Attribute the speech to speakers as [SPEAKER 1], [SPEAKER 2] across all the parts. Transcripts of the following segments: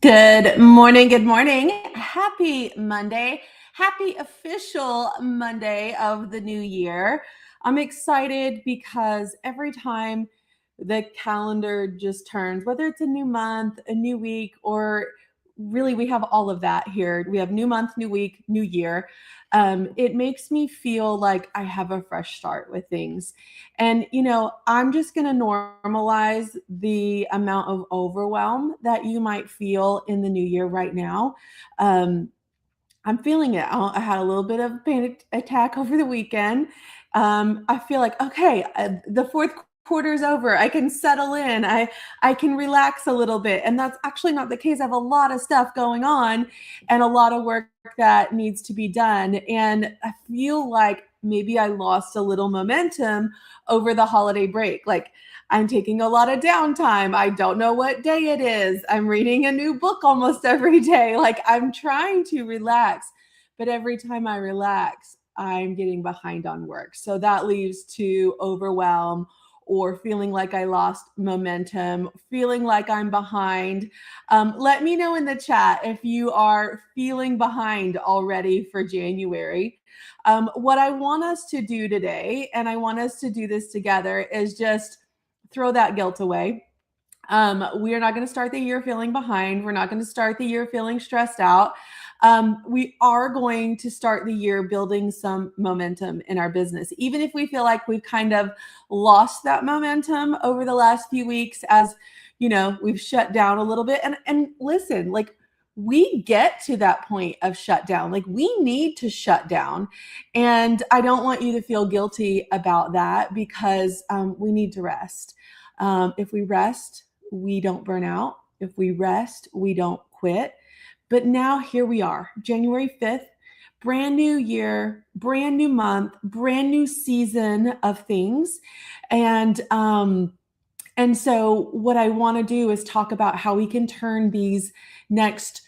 [SPEAKER 1] Good morning. Good morning. Happy Monday. Happy official Monday of the new year. I'm excited because every time the calendar just turns, whether it's a new month, a new week, or really we have all of that here. We have new month, new week, new year. It makes me feel like I have a fresh start with things. And, I'm just going to normalize the amount of overwhelm that you might feel in the new year right now. Um, I'm feeling it. I had a little bit of a panic attack over the weekend. I feel like, okay, the fourth quarter is over. I can settle in. I can relax a little bit. And that's actually not the case. I have a lot of stuff going on and a lot of work that needs to be done. And I feel like maybe I lost a little momentum over the holiday break. Like, I'm taking a lot of downtime. I don't know what day it is. I'm reading a new book almost every day. Like, I'm trying to relax, but every time I relax, I'm getting behind on work. So that leads to overwhelm or feeling like I lost momentum, feeling like I'm behind. Let me know in the chat if you are feeling behind already for January. What I want us to do today, and I want us to do this together, is just throw that guilt away. We are not going to start the year feeling behind. We're not going to start the year feeling stressed out. We are going to start the year building some momentum in our business, even if we feel like we've kind of lost that momentum over the last few weeks as, we've shut down a little bit. And listen, like, we get to that point of shutdown. Like, we need to shut down. And I don't want you to feel guilty about that because we need to rest. If we rest, we don't burn out. If we rest, we don't quit. But now here we are, January 5th, brand new year, brand new month, brand new season of things. And so what I want to do is talk about how we can turn these next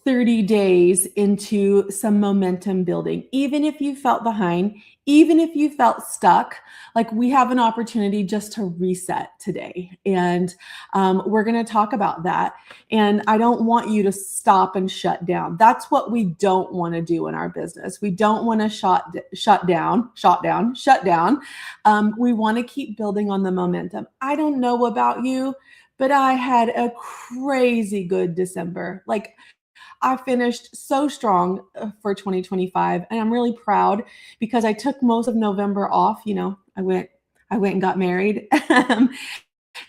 [SPEAKER 1] 30 days into some momentum building. Even if you felt behind, even if you felt stuck, like, we have an opportunity just to reset today. And we're going to talk about that. And I don't want you to stop and shut down. That's what we don't want to do in our business. We don't want to shut down. We want to keep building on the momentum. I don't know about you, but I had a crazy good December. Like, I finished so strong for 2025, and I'm really proud because I took most of November off. I went and got married.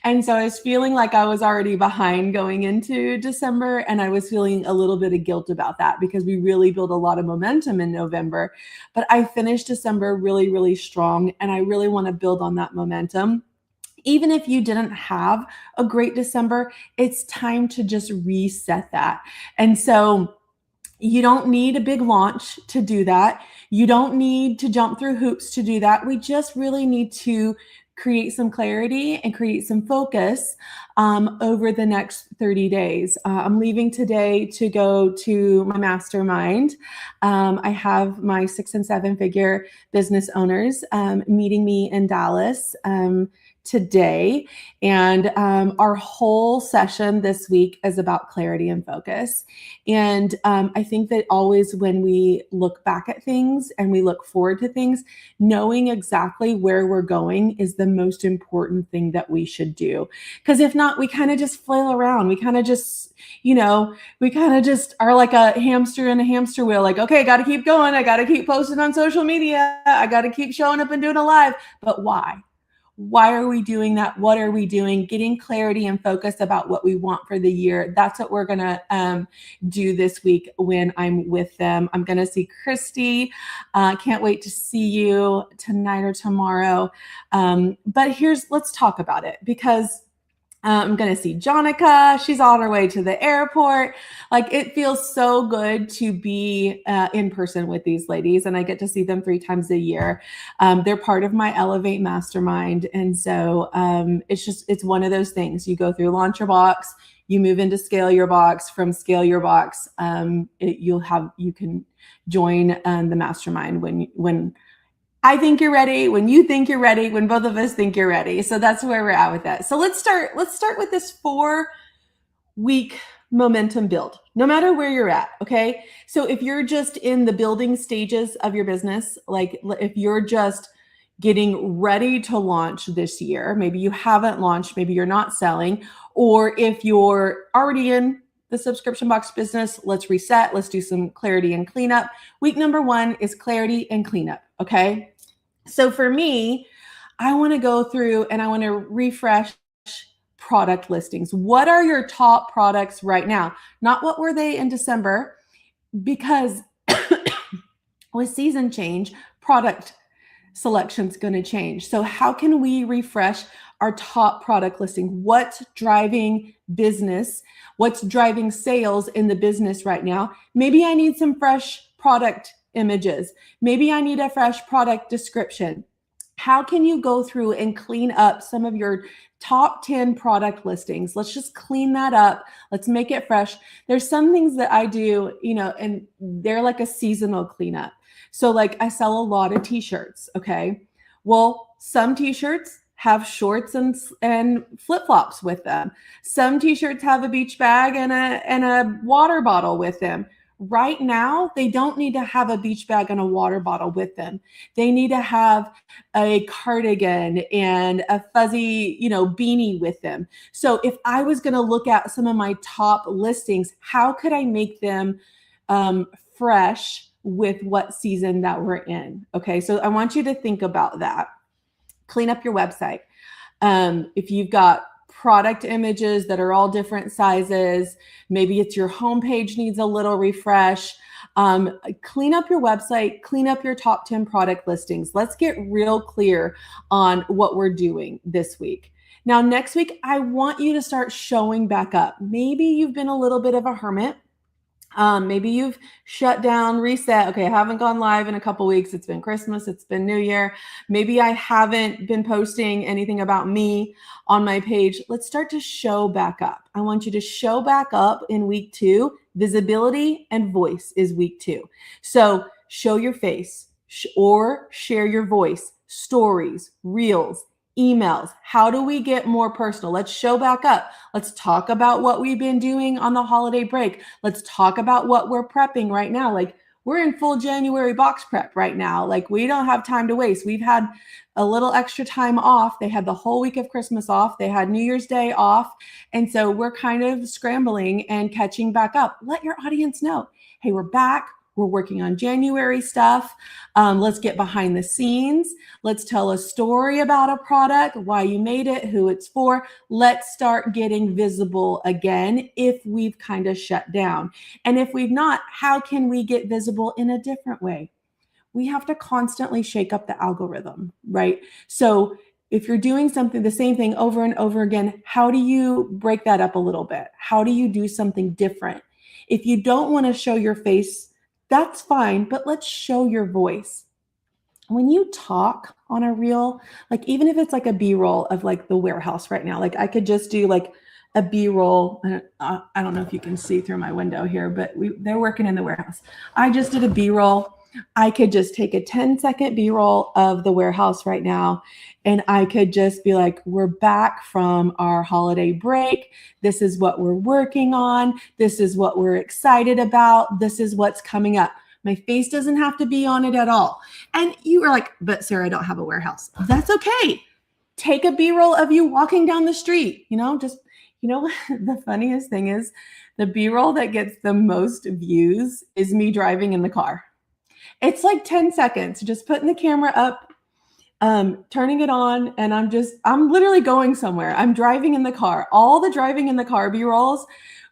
[SPEAKER 1] And so I was feeling like I was already behind going into December, and I was feeling a little bit of guilt about that because we really built a lot of momentum in November. But I finished December really, really strong, and I really want to build on that momentum. Even if you didn't have a great December, it's time to just reset that. And so you don't need a big launch to do that. You don't need to jump through hoops to do that. We just really need to create some clarity and create some focus over the next 30 days. I'm leaving today to go to my mastermind. I have my 6 and 7 figure business owners meeting me in Dallas today. And our whole session this week is about clarity and focus. And I think that always when we look back at things and we look forward to things, knowing exactly where we're going is the most important thing that we should do. Because if not, we kind of just flail around. We kind of just, are like a hamster in a hamster wheel. Like, okay, I got to keep going. I got to keep posting on social media. I got to keep showing up and doing a live. But why? Why are we doing that? What are we doing? Getting clarity and focus about what we want for the year. That's what we're going to do this week when I'm with them. I'm going to see Christy. Can't wait to see you tonight or tomorrow. But let's talk about it because I'm going to see Jonica. She's on her way to the airport. Like, it feels so good to be in person with these ladies, and I get to see them 3 times a year. They're part of my Elevate Mastermind. And so it's one of those things. You go through Launch Your Box, you move into Scale Your Box. From Scale Your Box, you can join the mastermind when I think you're ready, when you think you're ready, when both of us think you're ready. So that's where we're at with that. So let's start with this week momentum build, no matter where you're at. Okay. So if you're just in the building stages of your business, like if you're just getting ready to launch this year, maybe you haven't launched, maybe you're not selling, or if you're already in the subscription box business, let's reset. Let's do some clarity and cleanup. Week number 1 is clarity and cleanup. Okay. So for me, I want to go through and I want to refresh product listings. What are your top products right now? Not what were they in December, because with season change, product selection's going to change. So how can we refresh our top product listing? What's driving business? What's driving sales in the business right now? Maybe I need some fresh product images. Maybe I need a fresh product description. How can you go through and clean up some of your top 10 product listings? Let's just clean that up. Let's make it fresh. There's some things that I do, and they're like a seasonal cleanup. So like I sell a lot of t-shirts. Okay. Well, some t-shirts have shorts and flip-flops with them. Some t-shirts have a beach bag and a water bottle with them. Right now, they don't need to have a beach bag and a water bottle with them. They need to have a cardigan and a fuzzy, beanie with them. So if I was going to look at some of my top listings, how could I make them fresh with what season that we're in? Okay, so I want you to think about that. Clean up your website. If you've got product images that are all different sizes, maybe it's your homepage needs a little refresh. Clean up your website, clean up your top 10 product listings. Let's get real clear on what we're doing this week. Now, next week, I want you to start showing back up. Maybe you've been a little bit of a hermit. Maybe you've shut down, reset. Okay, I haven't gone live in a couple weeks. It's been Christmas. It's been New Year. Maybe I haven't been posting anything about me on my page. Let's start to show back up. I want you to show back up in week 2. Visibility and voice is week 2. So show your face or share your voice, stories, reels, emails. How do we get more personal? Let's show back up. Let's talk about what we've been doing on the holiday break. Let's talk about what we're prepping right now. Like we're in full January box prep right now. Like we don't have time to waste. We've had a little extra time off. They had the whole week of Christmas off. They had New Year's Day off. And so we're kind of scrambling and catching back up. Let your audience know, hey, we're back. We're working on January stuff. Let's get behind the scenes. Let's tell a story about a product, why you made it, who it's for. Let's start getting visible again if we've kind of shut down. And if we've not, how can we get visible in a different way? We have to constantly shake up the algorithm, right? So if you're doing something, the same thing over and over again, how do you break that up a little bit? How do you do something different? If you don't want to show your face, that's fine, but let's show your voice. When you talk on a reel, like even if it's like a B-roll of like the warehouse right now, like I could just do like a B-roll. I don't know if you can see through my window here, but they're working in the warehouse. I just did a B-roll. I could just take a 10-second B-roll of the warehouse right now, and I could just be like, we're back from our holiday break. This is what we're working on. This is what we're excited about. This is what's coming up. My face doesn't have to be on it at all. And you are like, but Sarah, I don't have a warehouse. That's okay. Take a B-roll of you walking down the street. The funniest thing is the B-roll that gets the most views is me driving in the car. It's like 10 seconds, just putting the camera up, turning it on, and I'm literally going somewhere. I'm driving in the car. All the driving in the car B-rolls,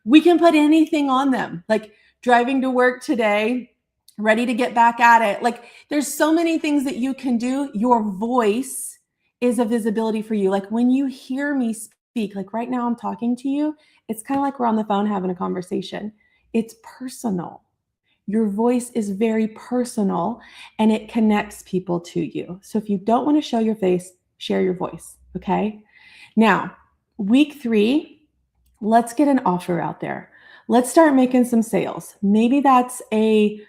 [SPEAKER 1] we can put anything on them, like driving to work today, ready to get back at it. Like there's so many things that you can do. Your voice is a visibility for you. Like when you hear me speak, like right now I'm talking to you, it's kind of like we're on the phone having a conversation. It's personal. Your voice is very personal and it connects people to you. So if you don't want to show your face, share your voice. Okay. Now, week 3, let's get an offer out there. Let's start making some sales. Maybe that's a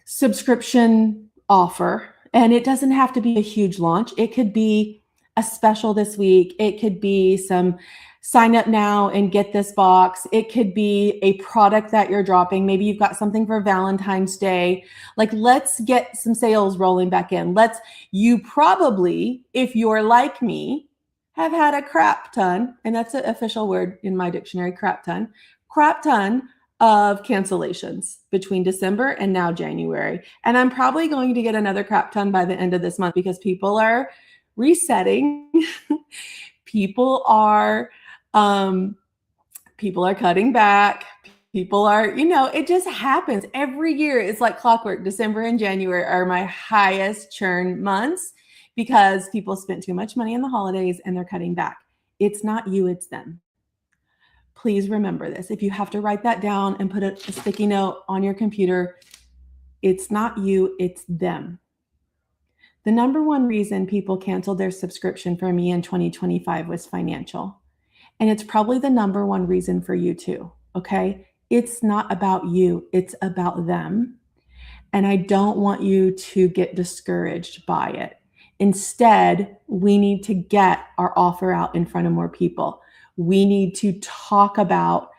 [SPEAKER 1] subscription offer, and it doesn't have to be a huge launch. It could be a special this week. It could be some sign up now and get this box. It could be a product that you're dropping. Maybe you've got something for Valentine's Day. Like, let's get some sales rolling back in. You probably, if you're like me, have had a crap ton, and that's an official word in my dictionary, crap ton of cancellations between December and now January. And I'm probably going to get another crap ton by the end of this month because people are resetting. people are people are cutting back. People are, it just happens every year. It's like clockwork. December and January are my highest churn months because people spent too much money in the holidays and they're cutting back. It's not you, it's them. Please remember this. If you have to write that down and put a sticky note on your computer, it's not you, it's them. The number one reason people canceled their subscription for me in 2025 was financial. And it's probably the number one reason for you too, okay? It's not about you, it's about them. And I don't want you to get discouraged by it. Instead, we need to get our offer out in front of more people. We need to talk about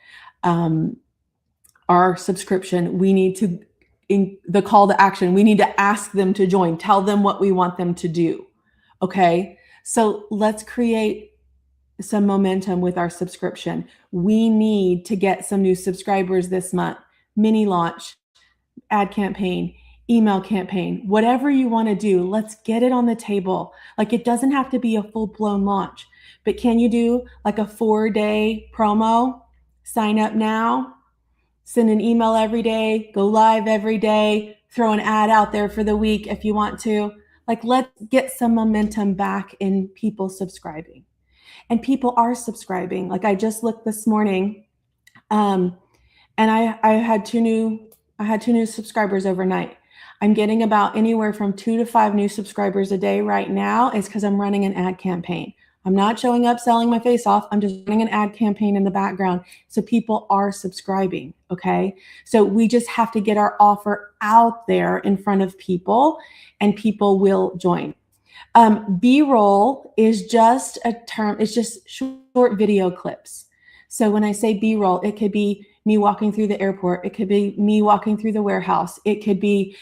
[SPEAKER 1] our subscription. We need to, in the call to action, we need to ask them to join, tell them what we want them to do. Okay. So let's create some momentum with our subscription. We need to get some new subscribers this month. Mini launch, ad campaign, email campaign, whatever you want to do, let's get it on the table. Like, it doesn't have to be a full-blown launch, but can you do like a 4-day promo? Sign up now, send an email every day, go live every day, throw an ad out there for the week if you want to. Like, let's get some momentum back in people subscribing. And people are subscribing. Like, I just looked this morning, and I had two new subscribers overnight. I'm getting about anywhere from 2 to 5 new subscribers a day right now. It's because I'm running an ad campaign. I'm not showing up selling my face off. I'm just running an ad campaign in the background. So people are subscribing. Okay. So we just have to get our offer out there in front of people, and people will join. B-roll is just a term. It's just short video clips. So when I say B-roll, it could be me walking through the airport. It could be me walking through the warehouse. It could be,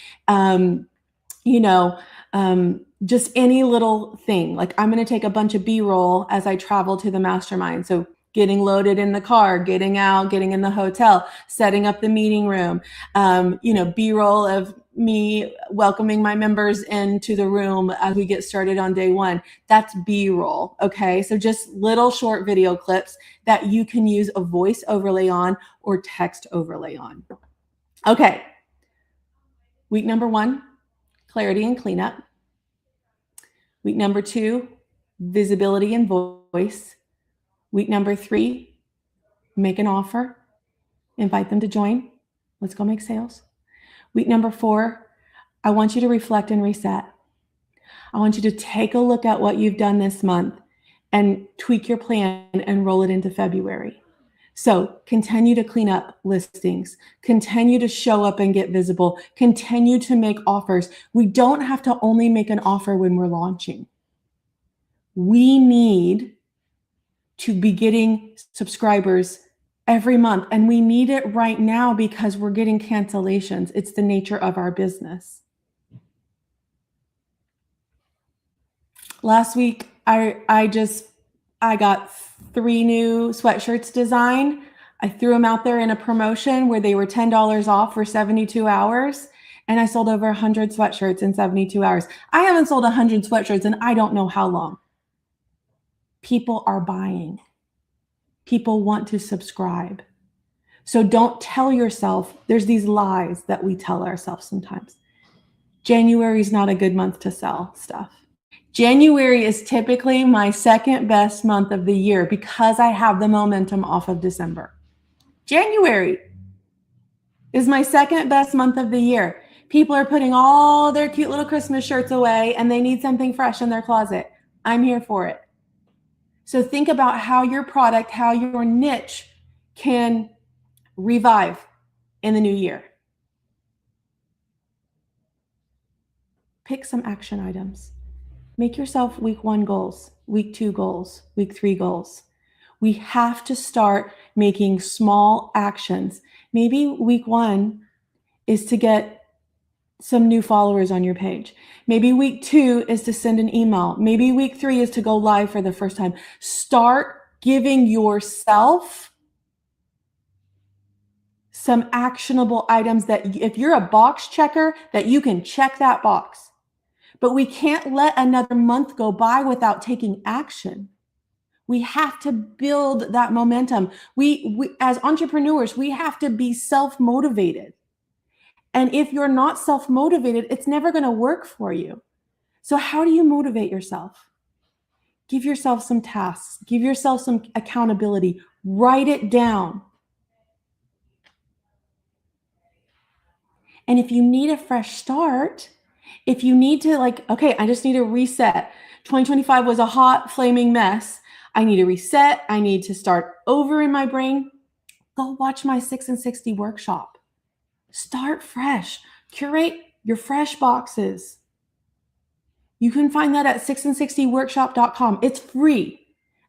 [SPEAKER 1] just any little thing. Like, I'm going to take a bunch of B-roll as I travel to the mastermind. So getting loaded in the car, getting out, getting in the hotel, setting up the meeting room, B-roll of me welcoming my members into the room as we get started on day one. That's B-roll. Okay. So just little short video clips that you can use a voice overlay on or text overlay on. Okay. Week number 1, clarity and cleanup. Week number 2, visibility and voice. Week number 3, make an offer, invite them to join. Let's go make sales. Week number 4, I want you to reflect and reset. I want you to take a look at what you've done this month and tweak your plan and roll it into February. So continue to clean up listings, continue to show up and get visible, continue to make offers. We don't have to only make an offer when we're launching. We need to be getting subscribers every month, and we need it right now because we're getting cancellations. It's the nature of our business. Last week, I got 3 new sweatshirts designed. I threw them out there in a promotion where they were $10 off for 72 hours. And I sold over 100 sweatshirts in 72 hours. I haven't sold 100 sweatshirts in I don't know how long. People are buying. People want to subscribe. So don't tell yourself, there's these lies that we tell ourselves sometimes. January is not a good month to sell stuff. January is typically my second best month of the year because I have the momentum off of December. January is my second best month of the year. People are putting all their cute little Christmas shirts away and they need something fresh in their closet. I'm here for it. So think about how your product, how your niche can revive in the new year. Pick some action items. Make yourself week 1 goals, week 2 goals, week 3 goals. We have to start making small actions. Maybe week 1 is to get some new followers on your page. Maybe week 2 is to send an email. Maybe week 3 is to go live for the first time. Start giving yourself some actionable items that if you're a box checker, that you can check that box. But we can't let another month go by without taking action. We have to build that momentum. We as entrepreneurs, we have to be self-motivated. And if you're not self-motivated, it's never going to work for you. So how do you motivate yourself? Give yourself some tasks. Give yourself some accountability. Write it down. And if you need a fresh start, if you need to okay, I just need to reset. 2025 was a hot, flaming mess. I need to reset. I need to start over in my brain. Go watch my 6 and 60 workshop. Start fresh. Curate your fresh boxes. You can find that at 6and60workshop.com. It's free.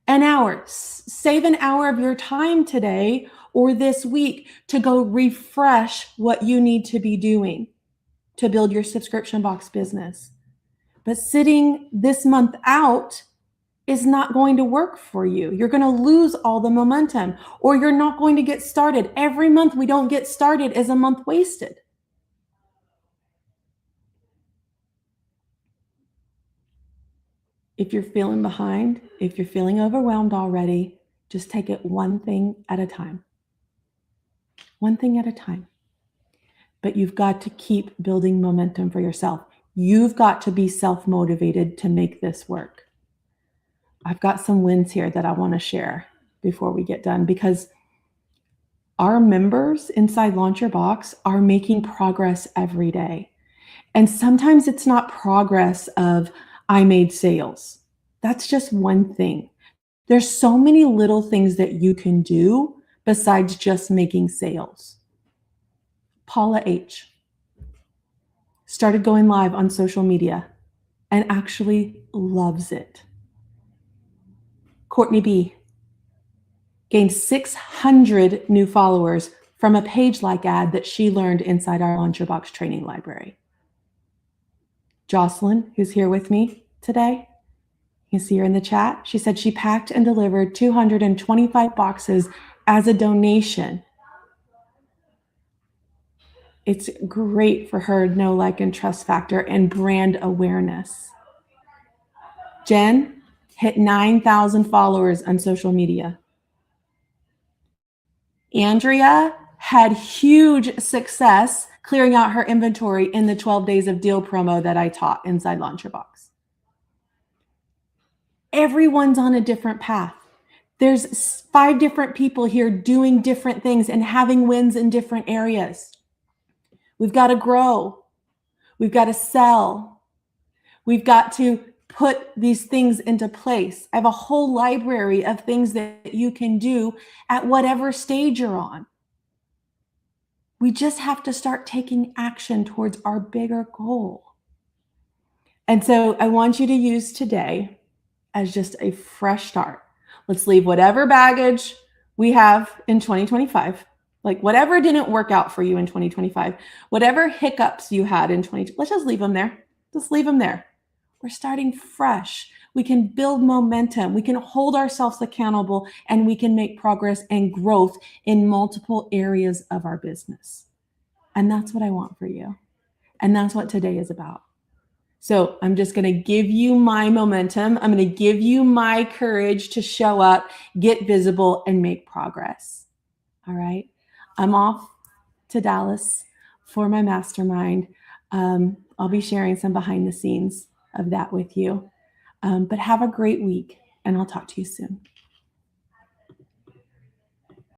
[SPEAKER 1] An hour. Save an hour of your time today or this week to go refresh what you need to be doing to build your subscription box business. But sitting this month out is not going to work for you. You're going to lose all the momentum, or you're not going to get started. Every month we don't get started is a month wasted. If you're feeling behind, if you're feeling overwhelmed already, just take it one thing at a time. One thing at a time. But you've got to keep building momentum for yourself. You've got to be self-motivated to make this work. I've got some wins here that I want to share before we get done, because our members inside Launch Your Box are making progress every day. And sometimes it's not progress of I made sales. That's just one thing. There's so many little things that you can do besides just making sales. Paula H. started going live on social media and actually loves it. Courtney B. gained 600 new followers from a page-like ad that she learned inside our Launch Your Box training library. Jocelyn, who's here with me today, you can see her in the chat. She said she packed and delivered 225 boxes as a donation. It's great for her know, like, and trust factor and brand awareness. Jen hit 9,000 followers on social media. Andrea had huge success clearing out her inventory in the 12 days of deal promo that I taught inside Launch Your Box. Everyone's on a different path. There's 5 different people here doing different things and having wins in different areas. We've got to grow. We've got to sell. We've got to put these things into place. I have a whole library of things that you can do at whatever stage you're on. We just have to start taking action towards our bigger goal. And so I want you to use today as just a fresh start. Let's leave whatever baggage we have in 2025, like whatever didn't work out for you in 2025, whatever hiccups you had in 2020, let's just leave them there. Just leave them there. We're starting fresh. We can build momentum. We can hold ourselves accountable, and we can make progress and growth in multiple areas of our business. And that's what I want for you. And that's what today is about. So I'm just going to give you my momentum. I'm going to give you my courage to show up, get visible, and make progress. All right. I'm off to Dallas for my mastermind. I'll be sharing some behind the scenes of that with you. But have a great week, and I'll talk to you soon.